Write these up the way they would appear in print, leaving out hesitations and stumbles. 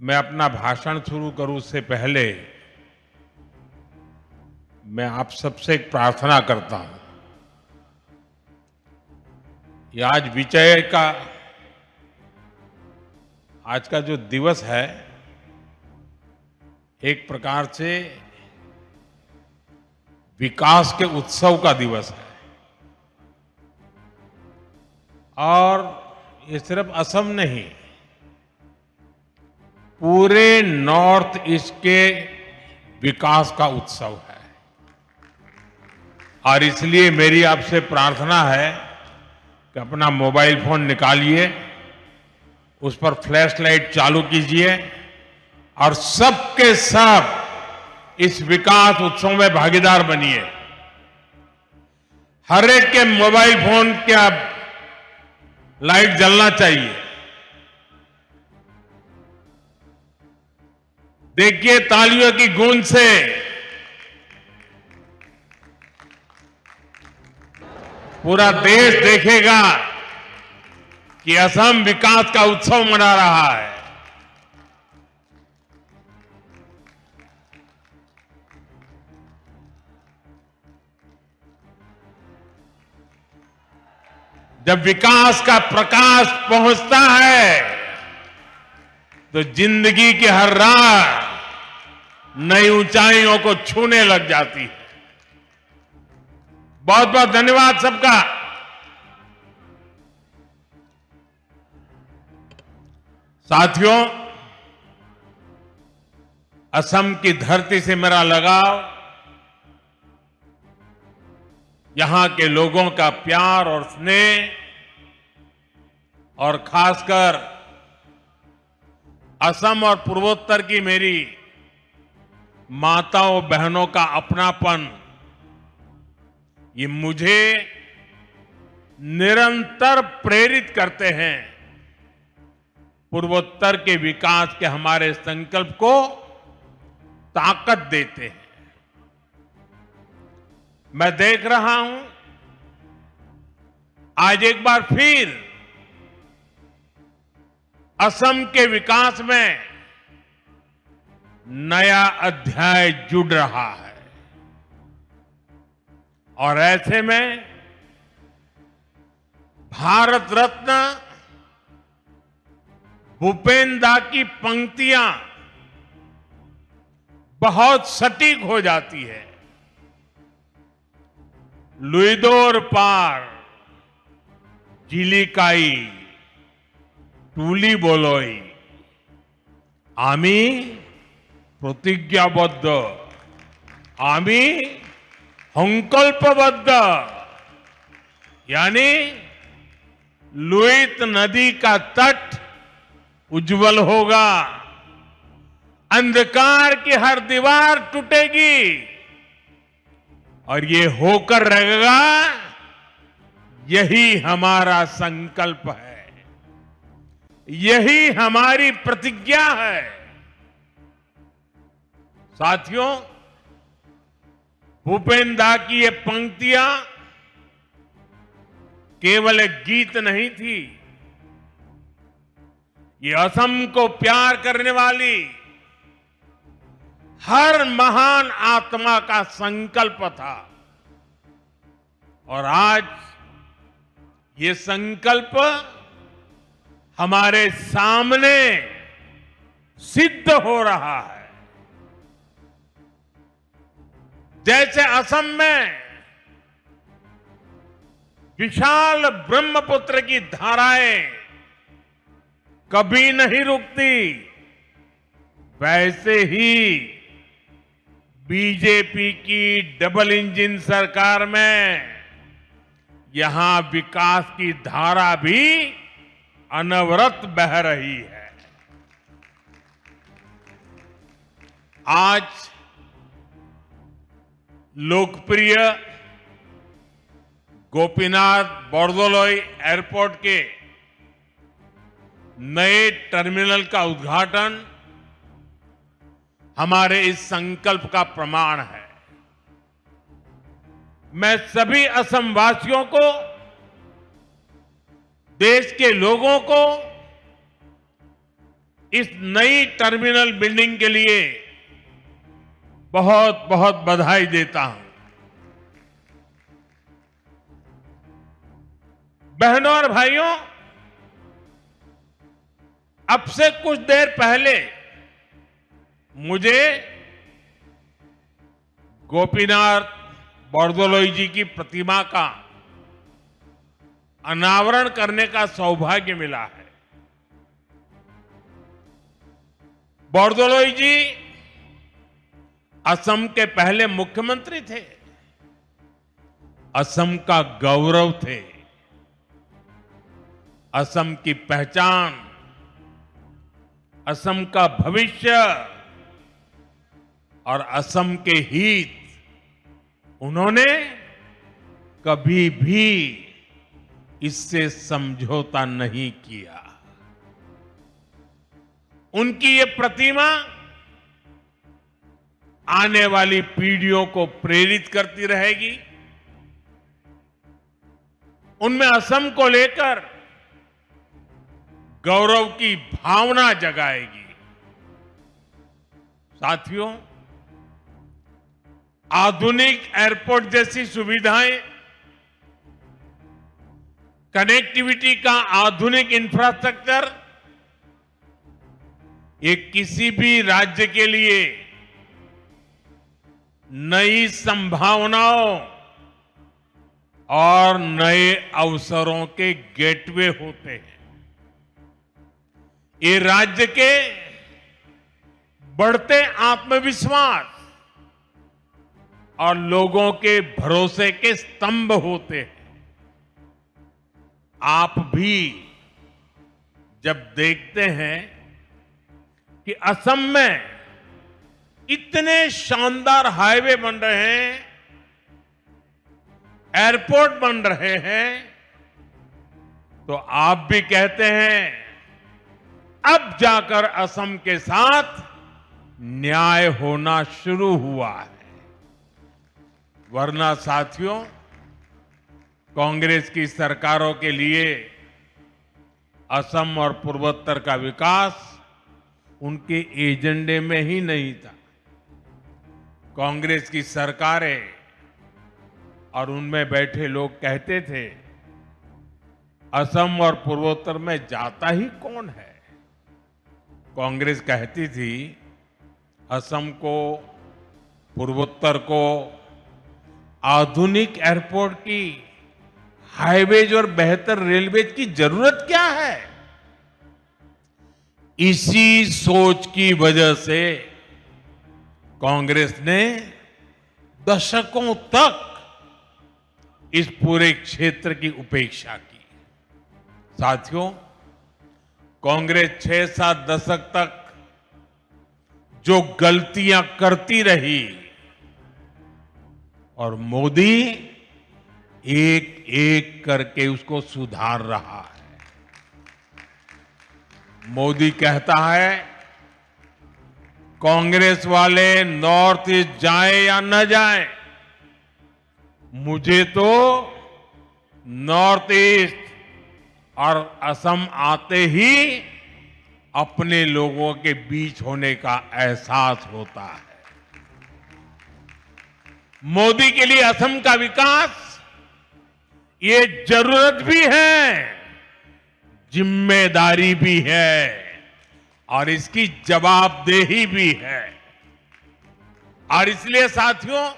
मैं अपना भाषण शुरू करूं उससे पहले मैं आप सबसे एक प्रार्थना करता हूं। ये आज विजय का आज का जो दिवस है एक प्रकार से विकास के उत्सव का दिवस है और ये सिर्फ असम नहीं, पूरे नॉर्थ ईस्ट के विकास का उत्सव है। और इसलिए मेरी आपसे प्रार्थना है कि अपना मोबाइल फोन निकालिए, उस पर फ्लैश लाइट चालू कीजिए और सबके सब इस विकास उत्सव में भागीदार बनिए। हर एक के मोबाइल फोन का लाइट जलना चाहिए। देखिए तालियों की गूंज से पूरा देश देखेगा कि असम विकास का उत्सव मना रहा है। जब विकास का प्रकाश पहुंचता है तो जिंदगी की हर राह नई ऊंचाइयों को छूने लग जाती है। बहुत बहुत धन्यवाद सबका। साथियों, असम की धरती से मेरा लगाव, यहां के लोगों का प्यार और स्नेह और खासकर असम और पूर्वोत्तर की मेरी माताओं बहनों का अपनापन, ये मुझे निरंतर प्रेरित करते हैं, पूर्वोत्तर के विकास के हमारे संकल्प को ताकत देते हैं। मैं देख रहा हूं आज एक बार फिर असम के विकास में नया अध्याय जुड़ रहा है और ऐसे में भारत रत्न भूपेन दा की पंक्तियां बहुत सटीक हो जाती है। लुइदोर पार जिलिकाई टूली बोलोई आमी प्रतिज्ञाबद्ध आमी संकल्पबद्ध, यानी लुइत नदी का तट उज्जवल होगा, अंधकार की हर दीवार टूटेगी और ये होकर रहेगा, यही हमारा संकल्प है, यही हमारी प्रतिज्ञा है। साथियों, भूपेन दा की ये पंक्तियां केवल एक गीत नहीं थी, ये असम को प्यार करने वाली हर महान आत्मा का संकल्प था। और आज ये संकल्प हमारे सामने सिद्ध हो रहा है। जैसे असम में विशाल ब्रह्मपुत्र की धाराएं कभी नहीं रुकती, वैसे ही बीजेपी की डबल इंजन सरकार में यहां विकास की धारा भी अनवरत बह रही है। आज लोकप्रिय गोपीनाथ बोरदोलोई एयरपोर्ट के नए टर्मिनल का उद्घाटन हमारे इस संकल्प का प्रमाण है। मैं सभी असम वासियों को, देश के लोगों को इस नई टर्मिनल बिल्डिंग के लिए बहुत बहुत बधाई देता हूं। बहनों और भाइयों, अब से कुछ देर पहले मुझे गोपीनाथ बोरदोलोई जी की प्रतिमा का अनावरण करने का सौभाग्य मिला है। बोरदोलोई जी असम के पहले मुख्यमंत्री थे, असम का गौरव थे, असम की पहचान, असम का भविष्य और असम के हित उन्होंने कभी भी इससे समझौता नहीं किया। उनकी ये प्रतिमा आने वाली पीढ़ियों को प्रेरित करती रहेगी, उनमें असम को लेकर गौरव की भावना जगाएगी। साथियों, आधुनिक एयरपोर्ट जैसी सुविधाएं, कनेक्टिविटी का आधुनिक इंफ्रास्ट्रक्चर, ये किसी भी राज्य के लिए नई संभावनाओं और नए अवसरों के गेटवे होते हैं। ये राज्य के बढ़ते आत्मविश्वास और लोगों के भरोसे के स्तंभ होते हैं। आप भी जब देखते हैं कि असम में इतने शानदार हाईवे बन रहे हैं, एयरपोर्ट बन रहे हैं, तो आप भी कहते हैं अब जाकर असम के साथ न्याय होना शुरू हुआ है। वरना साथियों, कांग्रेस की सरकारों के लिए असम और पूर्वोत्तर का विकास उनके एजेंडे में ही नहीं था। कांग्रेस की सरकारें और उनमें बैठे लोग कहते थे, असम और पूर्वोत्तर में जाता ही कौन है। कांग्रेस कहती थी असम को, पूर्वोत्तर को आधुनिक एयरपोर्ट की, हाईवेज और बेहतर रेलवेज की जरूरत क्या है। इसी सोच की वजह से कांग्रेस ने दशकों तक इस पूरे क्षेत्र की उपेक्षा की। साथियों, कांग्रेस 6-7 दशक तक जो गलतियां करती रही और मोदी एक एक करके उसको सुधार रहा है। मोदी कहता है, कांग्रेस वाले नॉर्थ ईस्ट जाए या न जाए, मुझे तो नॉर्थ ईस्ट और असम आते ही अपने लोगों के बीच होने का एहसास होता है। मोदी के लिए असम का विकास ये जरूरत भी है, जिम्मेदारी भी है और इसकी जवाबदेही भी है। और इसलिए साथियों,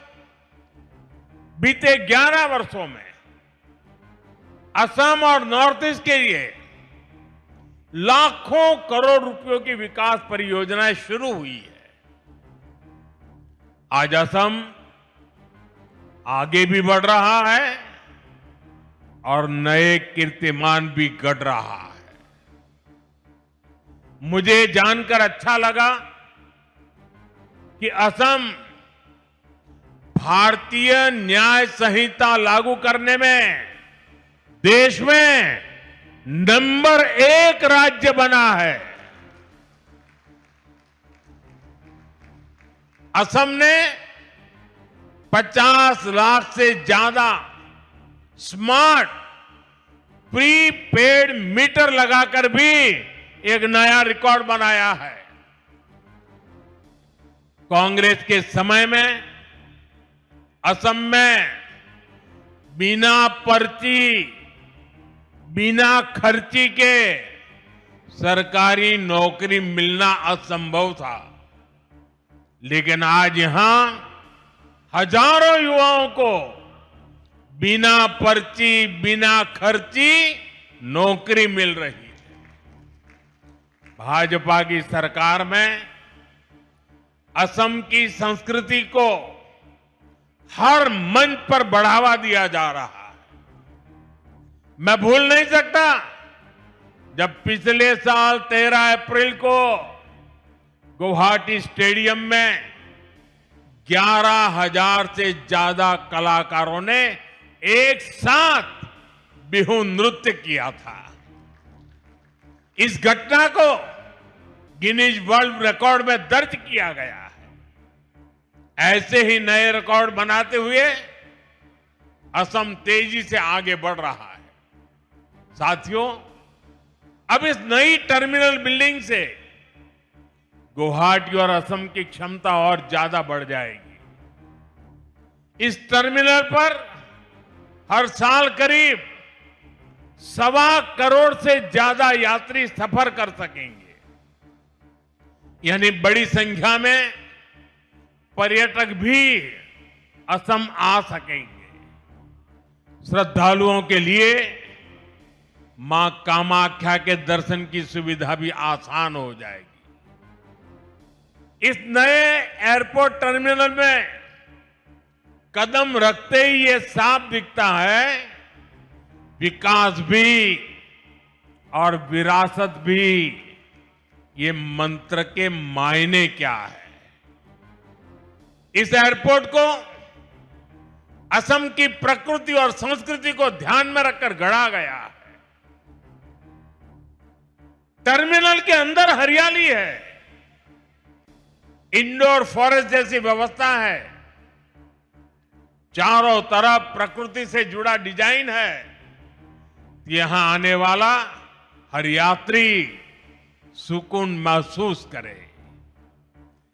बीते 11 वर्षों में असम और नॉर्थ ईस्ट के लिए लाखों करोड़ रुपयों की विकास परियोजनाएं शुरू हुई है। आज असम आगे भी बढ़ रहा है और नए कीर्तिमान भी गढ़ रहा है। मुझे जानकर अच्छा लगा कि असम भारतीय न्याय संहिता लागू करने में देश में नंबर 1 राज्य बना है। असम ने 50 लाख से ज्यादा स्मार्ट प्रीपेड मीटर लगाकर भी एक नया रिकॉर्ड बनाया है। कांग्रेस के समय में असम में बिना पर्ची, बिना खर्ची के सरकारी नौकरी मिलना असंभव था, लेकिन आज यहां हजारों युवाओं को बिना पर्ची, बिना खर्ची नौकरी मिल रही है। भाजपा की सरकार में असम की संस्कृति को हर मंच पर बढ़ावा दिया जा रहा है। मैं भूल नहीं सकता जब पिछले साल 13 अप्रैल को गुवाहाटी स्टेडियम में 11,000 से ज्यादा कलाकारों ने एक साथ बिहू नृत्य किया था। इस घटना को गिनीज वर्ल्ड रिकॉर्ड में दर्ज किया गया है। ऐसे ही नए रिकॉर्ड बनाते हुए असम तेजी से आगे बढ़ रहा है। साथियों, अब इस नई टर्मिनल बिल्डिंग से गुवाहाटी और असम की क्षमता और ज्यादा बढ़ जाएगी। इस टर्मिनल पर हर साल करीब 1.25 करोड़ से ज्यादा यात्री सफर कर सकेंगे, यानी बड़ी संख्या में पर्यटक भी असम आ सकेंगे। श्रद्धालुओं के लिए मां कामाख्या के दर्शन की सुविधा भी आसान हो जाएगी। इस नए एयरपोर्ट टर्मिनल में कदम रखते ही ये साफ दिखता है, विकास भी और विरासत भी, ये मंत्र के मायने क्या है। इस एयरपोर्ट को असम की प्रकृति और संस्कृति को ध्यान में रखकर गढ़ा गया है। टर्मिनल के अंदर हरियाली है, इंडोर फॉरेस्ट जैसी व्यवस्था है, चारों तरफ प्रकृति से जुड़ा डिजाइन है। यहां आने वाला हर यात्री सुकून महसूस करे।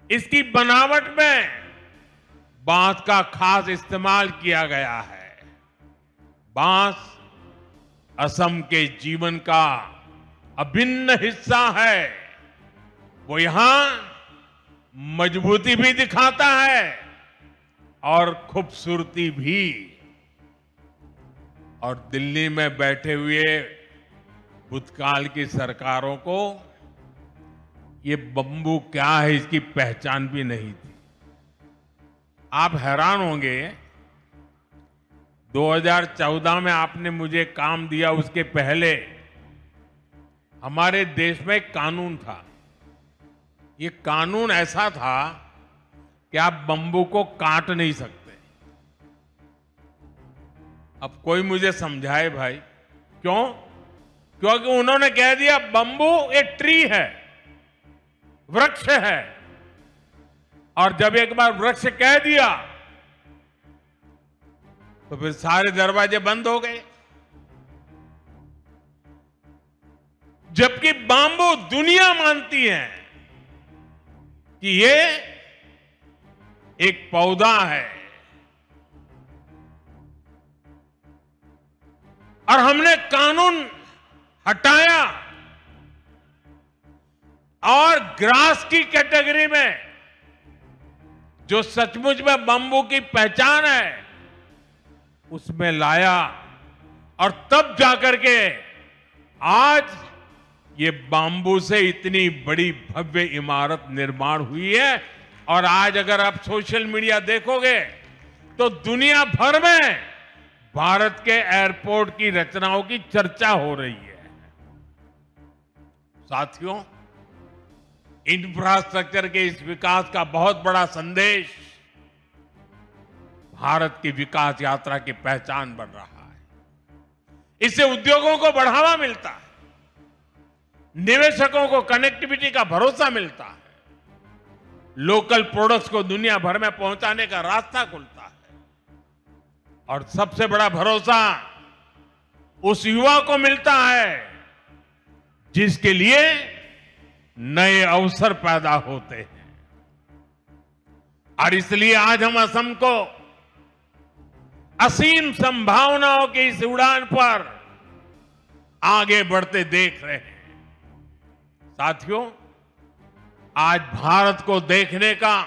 इसकी बनावट में बांस का खास इस्तेमाल किया गया है। बांस असम के जीवन का अभिन्न हिस्सा है। वो यहां मजबूती भी दिखाता है और खूबसूरती भी। और दिल्ली में बैठे हुए भूतकाल की सरकारों को ये बंबू क्या है इसकी पहचान भी नहीं थी। आप हैरान होंगे, 2014 में आपने मुझे काम दिया, उसके पहले हमारे देश में एक कानून था। ये कानून ऐसा था कि आप बंबू को काट नहीं सकते। अब कोई मुझे समझाए भाई, क्यों? क्योंकि उन्होंने कह दिया बंबू एक ट्री है, वृक्ष है, और जब एक बार वृक्ष कह दिया तो फिर सारे दरवाजे बंद हो गए। जबकि बाम्बू दुनिया मानती है कि ये एक पौधा है, और हमने कानून हटाया और ग्रास की कैटेगरी में, जो सचमुच में बंबू की पहचान है, उसमें लाया। और तब जाकर के आज ये बाम्बू से इतनी बड़ी भव्य इमारत निर्माण हुई है। और आज अगर आप सोशल मीडिया देखोगे तो दुनिया भर में भारत के एयरपोर्ट की रचनाओं की चर्चा हो रही है। साथियों, इंफ्रास्ट्रक्चर के इस विकास का बहुत बड़ा संदेश भारत की विकास यात्रा की पहचान बन रहा है। इससे उद्योगों को बढ़ावा मिलता है, निवेशकों को कनेक्टिविटी का भरोसा मिलता है, लोकल प्रोडक्ट्स को दुनिया भर में पहुंचाने का रास्ता खुलता है, और सबसे बड़ा भरोसा उस युवा को मिलता है जिसके लिए नए अवसर पैदा होते हैं। और इसलिए आज हम असम को असीम संभावनाओं की इस उड़ान पर आगे बढ़ते देख रहे हैं। साथियों, आज भारत को देखने का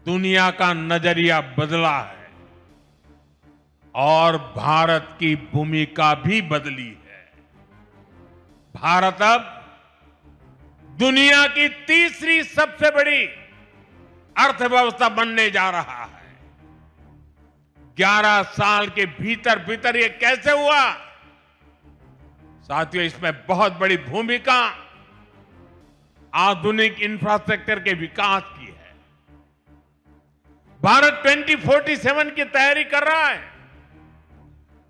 दुनिया का नजरिया बदला है और भारत की भूमिका भी बदली है। भारत अब दुनिया की तीसरी सबसे बड़ी अर्थव्यवस्था बनने जा रहा है। 11 साल के भीतर भीतर ये कैसे हुआ? साथियों, इसमें बहुत बड़ी भूमिका आधुनिक इंफ्रास्ट्रक्चर के विकास की है। भारत 2047 की तैयारी कर रहा है।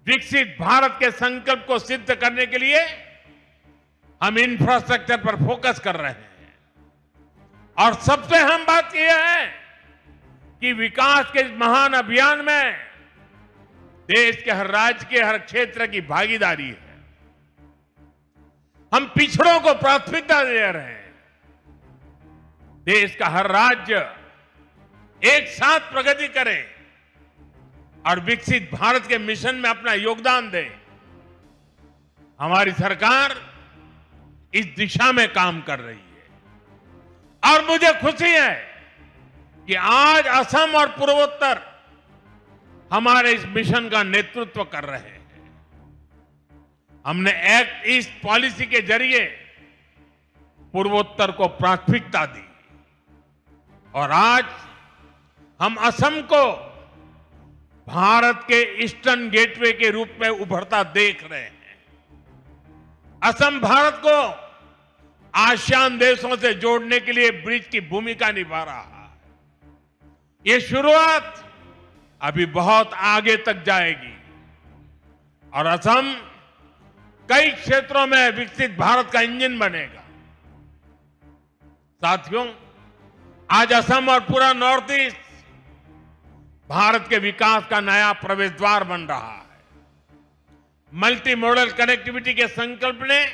विकसित भारत के संकल्प को सिद्ध करने के लिए हम इंफ्रास्ट्रक्चर पर फोकस कर रहे हैं। और सबसे अहम बात यह है कि विकास के इस महान अभियान में देश के हर राज्य के हर क्षेत्र की भागीदारी है। हम पिछड़ों को प्राथमिकता दे रहे हैं। देश का हर राज्य एक साथ प्रगति करे और विकसित भारत के मिशन में अपना योगदान दे। हमारी सरकार इस दिशा में काम कर रही है और मुझे खुशी है कि आज असम और पूर्वोत्तर हमारे इस मिशन का नेतृत्व कर रहे हैं। हमने एक्ट ईस्ट पॉलिसी के जरिए पूर्वोत्तर को प्राथमिकता दी और आज हम असम को भारत के ईस्टर्न गेटवे के रूप में उभरता देख रहे हैं। असम भारत को आसियान देशों से जोड़ने के लिए ब्रिज की भूमिका निभा रहा है। ये शुरुआत अभी बहुत आगे तक जाएगी और असम कई क्षेत्रों में विकसित भारत का इंजन बनेगा। साथियों, आज असम और पूरा नॉर्थ ईस्ट भारत के विकास का नया प्रवेश द्वार बन रहा है। मल्टी मॉडल कनेक्टिविटी के संकल्प ने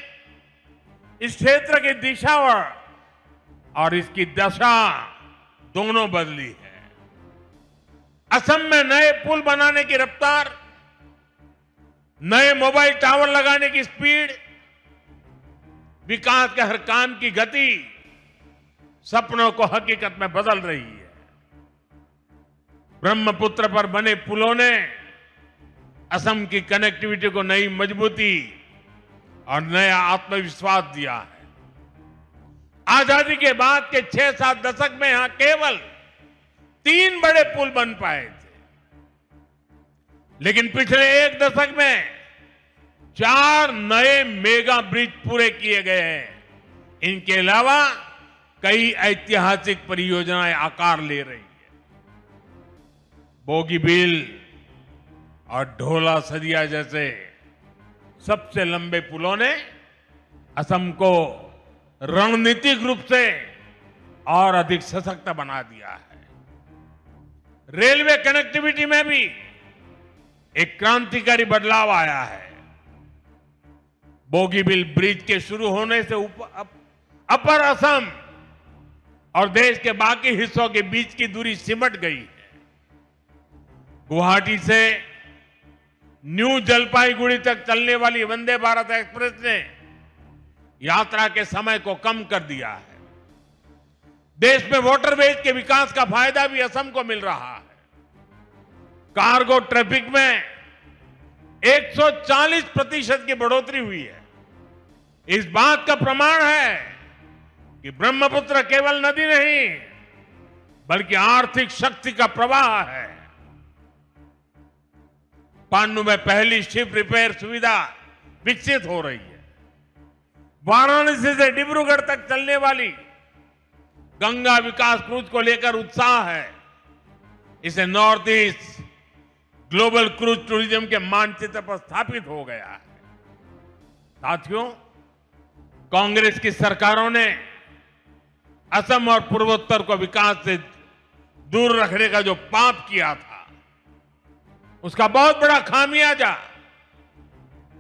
इस क्षेत्र की दिशा और इसकी दशा दोनों बदली है। असम में नए पुल बनाने की रफ्तार, नए मोबाइल टावर लगाने की स्पीड, विकास के हर काम की गति सपनों को हकीकत में बदल रही है। ब्रह्मपुत्र पर बने पुलों ने असम की कनेक्टिविटी को नई मजबूती और नया आत्मविश्वास दिया है। आजादी के बाद के 6-7 दशक में यहां केवल 3 बड़े पुल बन पाए थे, लेकिन पिछले 1 दशक में 4 नए मेगा ब्रिज पूरे किए गए हैं। इनके अलावा कई ऐतिहासिक परियोजनाएं आकार ले रही है। बोगीबील और ढोला सदिया जैसे सबसे लंबे पुलों ने असम को रणनीतिक रूप से और अधिक सशक्त बना दिया है। रेलवे कनेक्टिविटी में भी एक क्रांतिकारी बदलाव आया है। बोगीबील ब्रिज के शुरू होने से अपर असम और देश के बाकी हिस्सों के बीच की दूरी सिमट गई है। गुवाहाटी से न्यू जलपाईगुड़ी तक चलने वाली वंदे भारत एक्सप्रेस ने यात्रा के समय को कम कर दिया है। देश में वाटरवेज के विकास का फायदा भी असम को मिल रहा है। कार्गो ट्रैफिक में 140% की बढ़ोतरी हुई है। इस बात का प्रमाण है कि ब्रह्मपुत्र केवल नदी नहीं बल्कि आर्थिक शक्ति का प्रवाह है। पांडु में पहली शिप रिपेयर सुविधा विकसित हो रही है। वाराणसी से डिब्रूगढ़ तक चलने वाली गंगा विकास क्रूज को लेकर उत्साह है। इसे north east global cruise tourism के मानचित्र पर स्थापित हो गया है। साथियों, कांग्रेस की सरकारों ने असम और पूर्वोत्तर को विकास से दूर रखने का जो पाप किया था, उसका बहुत बड़ा खामियाजा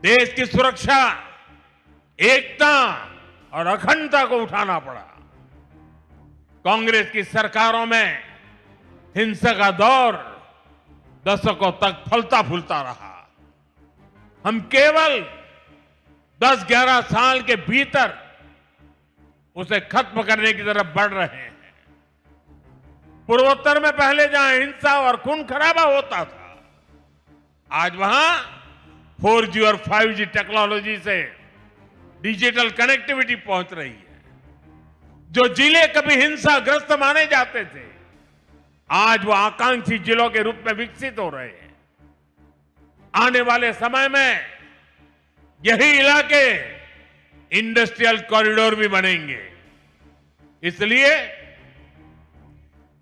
देश की सुरक्षा, एकता और अखंडता को उठाना पड़ा। कांग्रेस की सरकारों में हिंसा का दौर दशकों तक फलता फूलता रहा। हम केवल 10-11 साल के भीतर उसे खत्म करने की तरफ बढ़ रहे हैं। पूर्वोत्तर में पहले जहां हिंसा और खून खराबा होता था, आज वहां 4G और 5G टेक्नोलॉजी से डिजिटल कनेक्टिविटी पहुंच रही है। जो जिले कभी हिंसाग्रस्त माने जाते थे, आज वो आकांक्षी जिलों के रूप में विकसित हो रहे हैं। आने वाले समय में यही इलाके इंडस्ट्रियल कॉरिडोर भी बनेंगे। इसलिए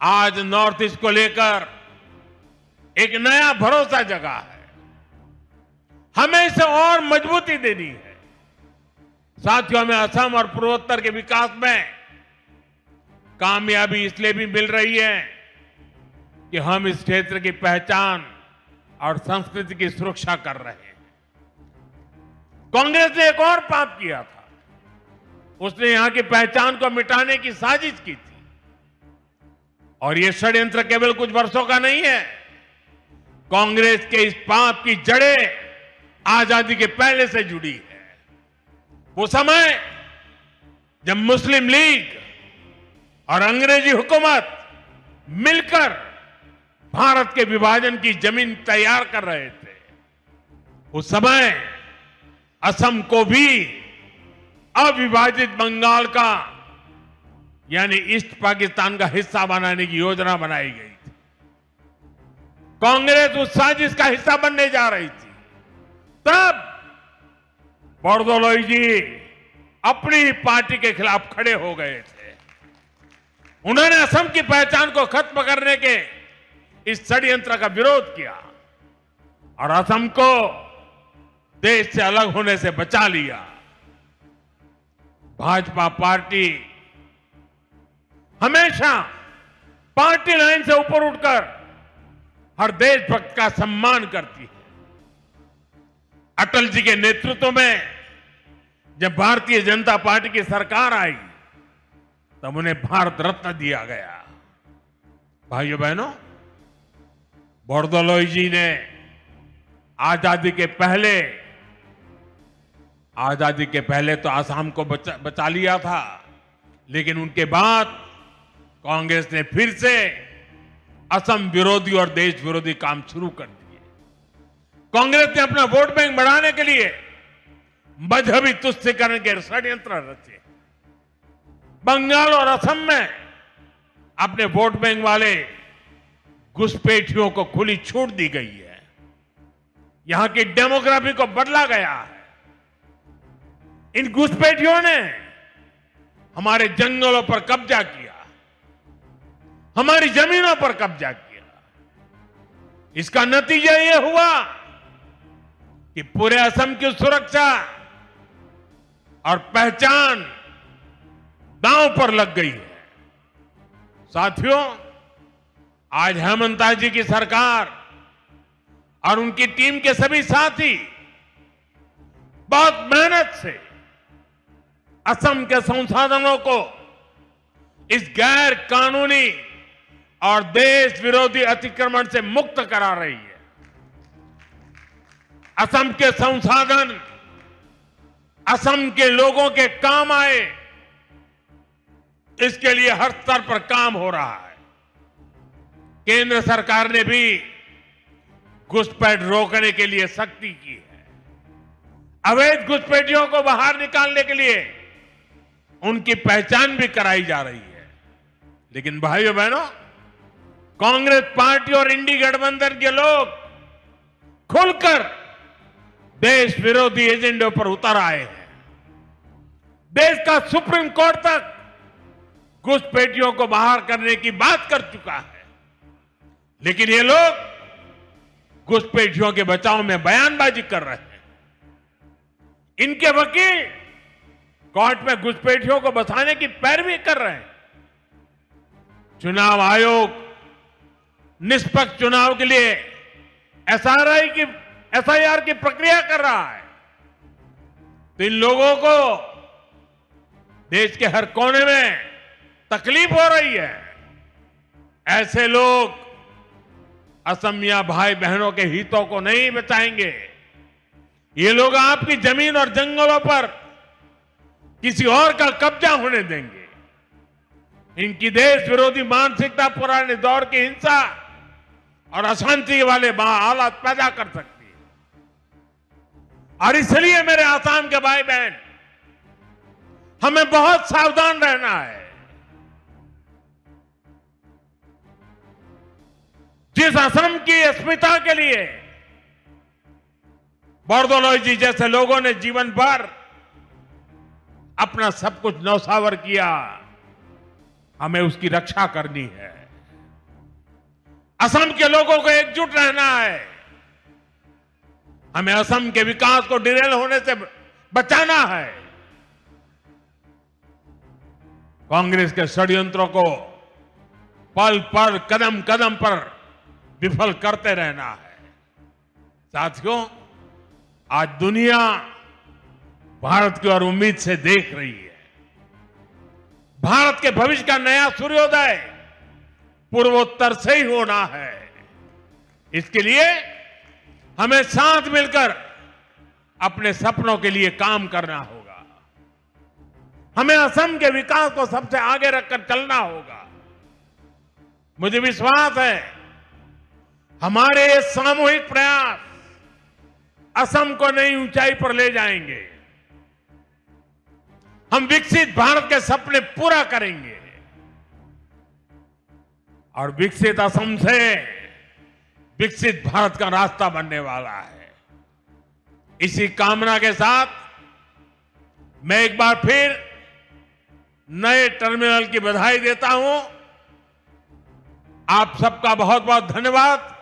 आज नॉर्थ ईस्ट को लेकर एक नया भरोसा जगा है। हमें इसे और मजबूती देनी है। साथियों, हमें असम और पूर्वोत्तर के विकास में कामयाबी इसलिए भी मिल रही है कि हम इस क्षेत्र की पहचान और संस्कृति की सुरक्षा कर रहे हैं। कांग्रेस ने एक और पाप किया था। उसने यहां की पहचान को मिटाने की साजिश की थी। और यह षड्यंत्र केवल कुछ वर्षों का नहीं है। कांग्रेस के इस पाप की जड़ें आजादी के पहले से जुड़ी है। वो समय जब मुस्लिम लीग और अंग्रेजी हुकूमत मिलकर भारत के विभाजन की जमीन तैयार कर रहे थे, उस समय असम को भी अविभाजित बंगाल का यानी ईस्ट पाकिस्तान का हिस्सा बनाने की योजना बनाई गई थी। कांग्रेस उस साजिश का हिस्सा बनने जा रही थी। तब बोरदोलोई जी अपनी पार्टी के खिलाफ खड़े हो गए थे। उन्होंने असम की पहचान को खत्म करने के इस षड्यंत्र का विरोध किया और असम को देश से अलग होने से बचा लिया। भाजपा पार्टी हमेशा पार्टी लाइन से ऊपर उठकर हर देशभक्त का सम्मान करती है। अटल जी के नेतृत्व में जब भारतीय जनता पार्टी की सरकार आई, तब उन्हें भारत रत्न दिया गया। भाइयों बहनों, बोरदोलोई जी ने आजादी के पहले तो आसाम को बचा लिया था, लेकिन उनके बाद कांग्रेस ने फिर से असम विरोधी और देश विरोधी काम शुरू कर दिए। कांग्रेस ने अपना वोट बैंक बढ़ाने के लिए मजहबी तुष्टीकरण के षड्यंत्र रचे। बंगाल और असम में अपने वोट बैंक वाले घुसपैठियों को खुली छूट दी गई है। यहां की डेमोग्राफी को बदला गया है। इन घुसपैठियों ने हमारे जंगलों पर कब्जा किया, हमारी जमीनों पर कब्जा किया। इसका नतीजा यह हुआ कि पूरे असम की सुरक्षा और पहचान दांव पर लग गई है। साथियों, आज हेमंता जी की सरकार और उनकी टीम के सभी साथी बहुत मेहनत से असम के संसाधनों को इस गैर कानूनी और देश विरोधी अतिक्रमण से मुक्त करा रही है। असम के संसाधन असम के लोगों के काम आए, इसके लिए हर स्तर पर काम हो रहा है। केंद्र सरकार ने भी घुसपैठ रोकने के लिए सख्ती की है। अवैध घुसपैठियों को बाहर निकालने के लिए उनकी पहचान भी कराई जा रही है। लेकिन भाइयों बहनों, कांग्रेस पार्टी और इंडी गठबंधन के लोग खुलकर देश विरोधी एजेंडे पर उतर आए हैं। देश का सुप्रीम कोर्ट तक घुसपैठियों को बाहर करने की बात कर चुका है, लेकिन ये लोग घुसपैठियों के बचाव में बयानबाजी कर रहे हैं। इनके वकील कोर्ट में घुसपैठियों को बचाने की पैरवी कर रहे हैं। चुनाव आयोग निष्पक्ष चुनाव के लिए एसआईआर की प्रक्रिया कर रहा है, तो इन लोगों को देश के हर कोने में तकलीफ हो रही है। ऐसे लोग असमिया भाई बहनों के हितों को नहीं बचाएंगे। ये लोग आपकी जमीन और जंगलों पर किसी और का कब्जा होने देंगे। इनकी देश विरोधी मानसिकता पुराने दौर की हिंसा और अशांति वाले हालात पैदा कर सकती है। और इसलिए मेरे आसाम के भाई बहन, हमें बहुत सावधान रहना है। जिस असम की अस्मिता के लिए बोरदोलोई जी जैसे लोगों ने जीवन भर अपना सब कुछ न्यौछावर किया, हमें उसकी रक्षा करनी है। असम के लोगों को एकजुट रहना है। हमें असम के विकास को डिरेल होने से बचाना है। कांग्रेस के षड्यंत्रों को पल पल कदम कदम पर विफल करते रहना है। साथियों, आज दुनिया भारत की ओर उम्मीद से देख रही है। भारत के भविष्य का नया सूर्योदय पूर्वोत्तर से ही होना है। इसके लिए हमें साथ मिलकर अपने सपनों के लिए काम करना होगा। हमें असम के विकास को सबसे आगे रखकर चलना होगा। मुझे विश्वास है हमारे ये सामूहिक प्रयास असम को नई ऊंचाई पर ले जाएंगे। हम विकसित भारत के सपने पूरा करेंगे और विकसित असम से विकसित भारत का रास्ता बनने वाला है। इसी कामना के साथ मैं एक बार फिर नए टर्मिनल की बधाई देता हूं। आप सबका बहुत बहुत धन्यवाद।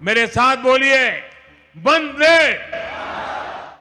मेरे साथ बोलिए, वंदे